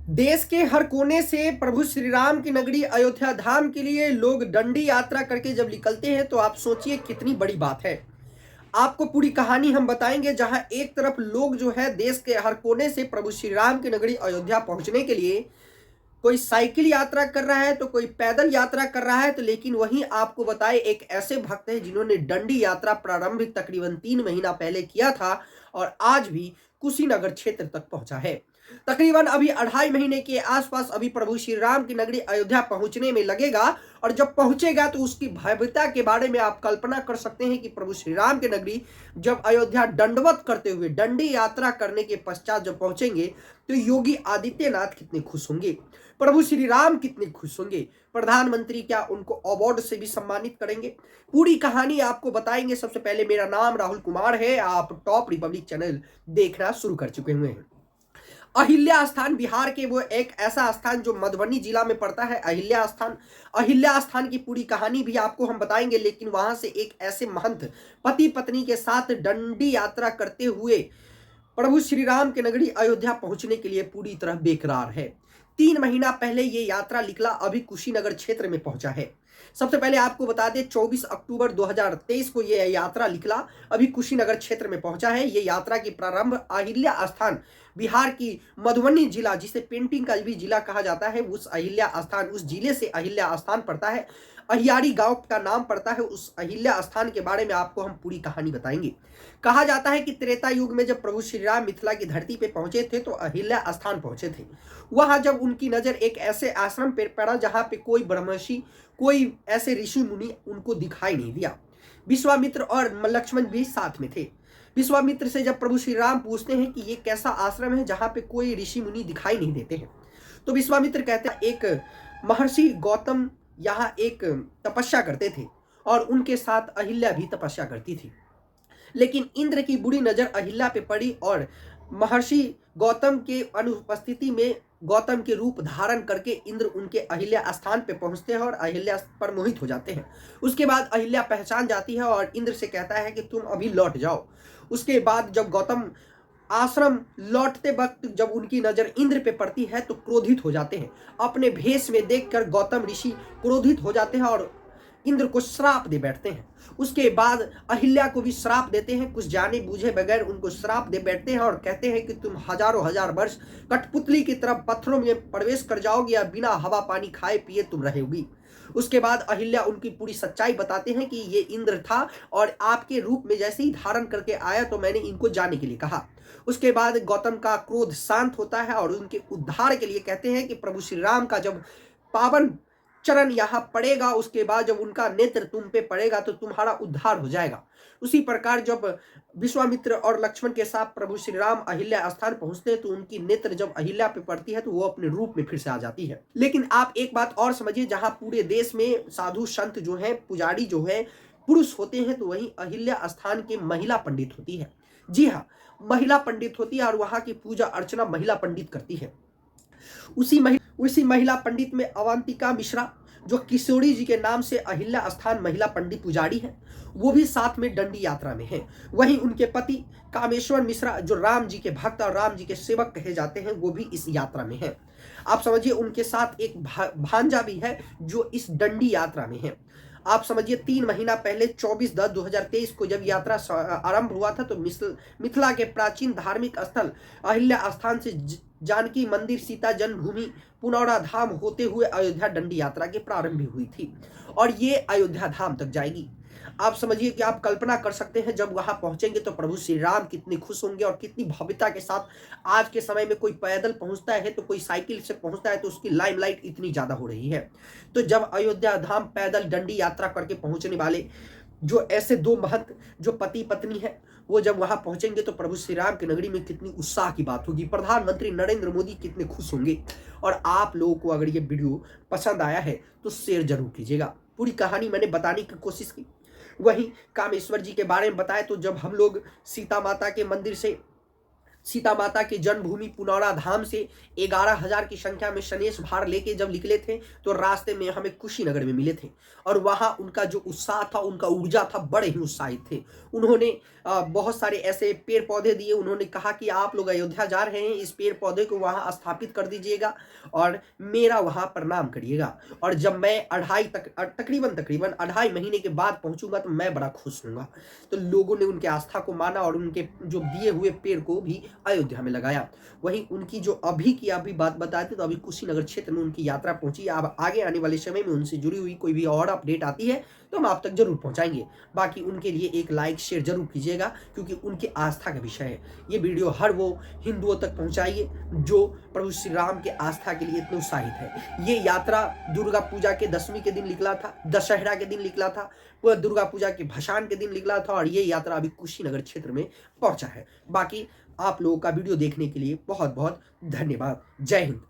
देश के हर कोने से प्रभु श्री राम की नगरी अयोध्या धाम के लिए लोग डंडी यात्रा करके जब निकलते हैं तो आप सोचिए कितनी बड़ी बात है। आपको पूरी कहानी हम बताएंगे, जहां एक तरफ लोग जो है देश के हर कोने से प्रभु श्री राम की नगरी अयोध्या पहुंचने के लिए कोई साइकिल यात्रा कर रहा है तो कोई पैदल यात्रा कर रहा है, तो लेकिन वहीं आपको बताए एक ऐसे भक्त हैं जिन्होंने डंडी यात्रा प्रारंभिक तकरीबन 3 महीना पहले किया था और आज भी कुशीनगर क्षेत्र तक पहुंचा है। तकरीबन अभी 2.5 महीने के आसपास अभी प्रभु श्री राम की नगरी अयोध्या पहुंचने में लगेगा और जब पहुंचेगा तो उसकी भव्यता के बारे में आप कल्पना कर सकते हैं कि प्रभु श्री राम की नगरी जब अयोध्या दंडवत करते हुए डंडी यात्रा करने के पश्चात जब पहुंचेंगे तो योगी आदित्यनाथ कितने खुश होंगे, प्रभु श्री राम कितने खुश होंगे, प्रधानमंत्री क्या उनको अवार्ड से भी सम्मानित करेंगे। पूरी कहानी आपको बताएंगे। सबसे पहले मेरा नाम राहुल कुमार है, आप टॉप रिपब्लिक चैनल देखना शुरू कर चुके हुए हैं। अहिल्या स्थान बिहार के वो एक ऐसा स्थान जो मधुबनी जिला में पड़ता है, अहिल्या स्थान। अहिल्या स्थान की पूरी कहानी भी आपको हम बताएंगे, लेकिन वहां से एक ऐसे महंत पति पत्नी के साथ डंडी यात्रा करते हुए प्रभु श्री राम के नगरी अयोध्या पहुंचने के लिए पूरी तरह बेकरार है। 3 महीना पहले ये यात्रा निकला, अभी कुशीनगर क्षेत्र में पहुंचा है। सबसे पहले आपको बता दें 24 अक्टूबर 2023 को यह यात्रा निकला, अभी कुशीनगर क्षेत्र में पहुंचा है। ये यात्रा की प्रारंभ अहिल्या स्थान बिहार की मधुबनी जिला, जिसे पेंटिंग का भी जिला कहा जाता है, उस अहिल्या स्थान, उस जिले से अहिल्या स्थान पड़ता है। अहियारी गांव का नाम पड़ता है। उस अहिल्या स्थान के बारे में आपको हम पूरी कहानी बताएंगे। कहा जाता है कि त्रेता युग में जब प्रभु श्री राम मिथिला की धरती पे पहुंचे थे तो अहिल्या स्थान पहुंचे थे। वहां जब उनकी नजर एक ऐसे आश्रम पे पड़ा जहां पे कोई ब्रह्मर्षि, कोई ऐसे ऋषि मुनि उनको दिखाई नहीं दिया। विश्वामित्र और लक्ष्मण भी साथ में थे। विश्वामित्र से जब प्रभु श्री राम पूछते हैं कि ये कैसा आश्रम है जहां पे कोई ऋषि मुनि दिखाई नहीं देते हैं, तो विश्वामित्र कहते हैं एक महर्षि गौतम यहाँ एक तपस्या करते थे और उनके साथ अहिल्या भी तपस्या करती थी। लेकिन इंद्र की बुरी नजर अहिल्या पे पड़ी और महर्षि गौतम के अनुपस्थिति में गौतम के रूप धारण करके इंद्र उनके अहिल्या स्थान पे पहुंचते हैं और अहिल्या पर मोहित हो जाते हैं। उसके बाद अहिल्या पहचान जाती है और इंद्र से कहता है कि तुम अभी लौट जाओ। उसके बाद जब गौतम आश्रम लौटते वक्त जब उनकी नजर इंद्र पे पड़ती है तो क्रोधित हो जाते हैं। अपने भेष में देखकर गौतम ऋषि क्रोधित हो जाते हैं और इंद्र को श्राप दे बैठते हैं। उसके बाद अहिल्या को भी श्राप देते हैं, कुछ जाने बूझे बगैर उनको श्राप दे बैठते हैं और कहते हैं कि तुम हजारों हजार वर्ष कठपुतली की तरफ पत्थरों में प्रवेश कर जाओगी या बिना हवा पानी खाए पिए तुम रहोगी। उसके बाद अहिल्या उनकी पूरी सच्चाई बताते हैं कि ये इंद्र था और आपके रूप में जैसे ही धारण करके आया तो मैंने इनको जाने के लिए कहा। उसके बाद गौतम का क्रोध शांत होता है और उनके उद्धार के लिए कहते हैं कि प्रभु श्री राम का जब पावन चरण यहाँ पड़ेगा, उसके बाद जब उनका नेत्र तुम पे पड़ेगा तो तुम्हारा उद्धार हो जाएगा। उसी प्रकार जब विश्वामित्र और लक्ष्मण के साथ प्रभु श्री राम अहिल्या स्थान पहुंचते हैं तो उनकी नेत्र जब अहिल्या पे पड़ती है तो वो अपने रूप में फिर से आ जाती है। लेकिन आप एक बात और समझिए, जहां पूरे देश में साधु संत जो है, पुजारी जो है, पुरुष होते हैं, तो वहीं अहिल्या स्थान की महिला पंडित होती है। जी हाँ, महिला पंडित होती है और वहां की पूजा अर्चना महिला पंडित करती है। उसी महिला पंडित में अवंतिका मिश्रा, जो किशोरी जी के नाम से अहिल्या स्थान महिला पंडित पुजारी है, वो भी साथ में डंडी यात्रा में है। वहीं उनके पति कामेश्वर मिश्रा, जो राम जी के भक्त और राम जी के सेवक कहे जाते हैं, वो भी इस यात्रा में है। आप समझिए उनके साथ एक भांजा भी है जो इस डंडी यात्रा में है। आप समझिए 3 महीना पहले 24/10/2023 को जब यात्रा आरंभ हुआ था तो मिथिला के प्राचीन धार्मिक स्थल अहिल्या स्थान से जानकी मंदिर, सीता जन्मभूमि, पुनौरा धाम होते हुए अयोध्या डंडी यात्रा की प्रारंभ हुई थी और ये अयोध्या धाम तक जाएगी। आप समझिए कि आप कल्पना कर सकते हैं जब वहां पहुंचेंगे तो प्रभु श्री राम कितने खुश होंगे और कितनी भव्यता के साथ। आज के समय में कोई पैदल पहुंचता है तो कोई साइकिल से पहुंचता है तो उसकी लाइमलाइट इतनी ज्यादा हो रही है। तो जब अयोध्या धाम पैदल डंडी यात्रा करके पहुंचने वाले जो ऐसे दो महंत जो पति पत्नी है, वो जब वहां पहुंचेंगे तो प्रभु श्री राम की नगरी में कितनी उत्साह की बात होगी। प्रधानमंत्री नरेंद्र मोदी कितने खुश होंगे। और आप लोगों को अगर ये वीडियो पसंद आया है तो शेयर जरूर कीजिएगा। पूरी कहानी मैंने बताने की कोशिश की। वहीं कामेश्वर जी के बारे में बताया तो जब हम लोग सीता माता के मंदिर से सीता माता के जन्मभूमि पुनौरा धाम से 11,000 की संख्या में सनेश भार लेके जब निकले थे तो रास्ते में हमें कुशीनगर में मिले थे और वहां उनका जो उत्साह था, उनका ऊर्जा था, बड़े ही उत्साहित थे। उन्होंने बहुत सारे ऐसे पेड़ पौधे दिए। उन्होंने कहा कि आप लोग अयोध्या जा रहे हैं, इस पेड़ पौधे को वहां स्थापित कर दीजिएगा और मेरा वहां प्रणाम करिएगा, और जब मैं तकरीबन 2.5 महीने के बाद पहुंचूंगा तो मैं बड़ा खुश हूँगा। तो लोगों ने उनके आस्था को माना और उनके जो दिए हुए पेड़ को भी अयोध्या में लगाया। वहीं उनकी जो अभी बात बताए थे, तो अभी कुशीनगर क्षेत्र में उनकी यात्रा पहुंची। अब आगे आने वाले समय में उनसे जुड़ी हुई कोई भी और अपडेट आती है तो हम आप तक जरूर पहुंचाएंगे। बाकी उनके लिए एक लाइक शेयर जरूर कीजिएगा, क्योंकि उनकी आस्था का विषय है। ये वीडियो हर वो हिंदुओं तक पहुंचाइए जो प्रभु श्री राम के आस्था के लिए इतने उत्साहित है। ये यात्रा दुर्गा पूजा के 10वीं के दिन निकला था, दशहरा के दिन निकला था, दुर्गा पूजा के भसान के दिन निकला था, और ये यात्रा अभी कुशीनगर क्षेत्र में पहुंचा है। बाकी आप लोगों का वीडियो देखने के लिए बहुत बहुत धन्यवाद। जय हिंद।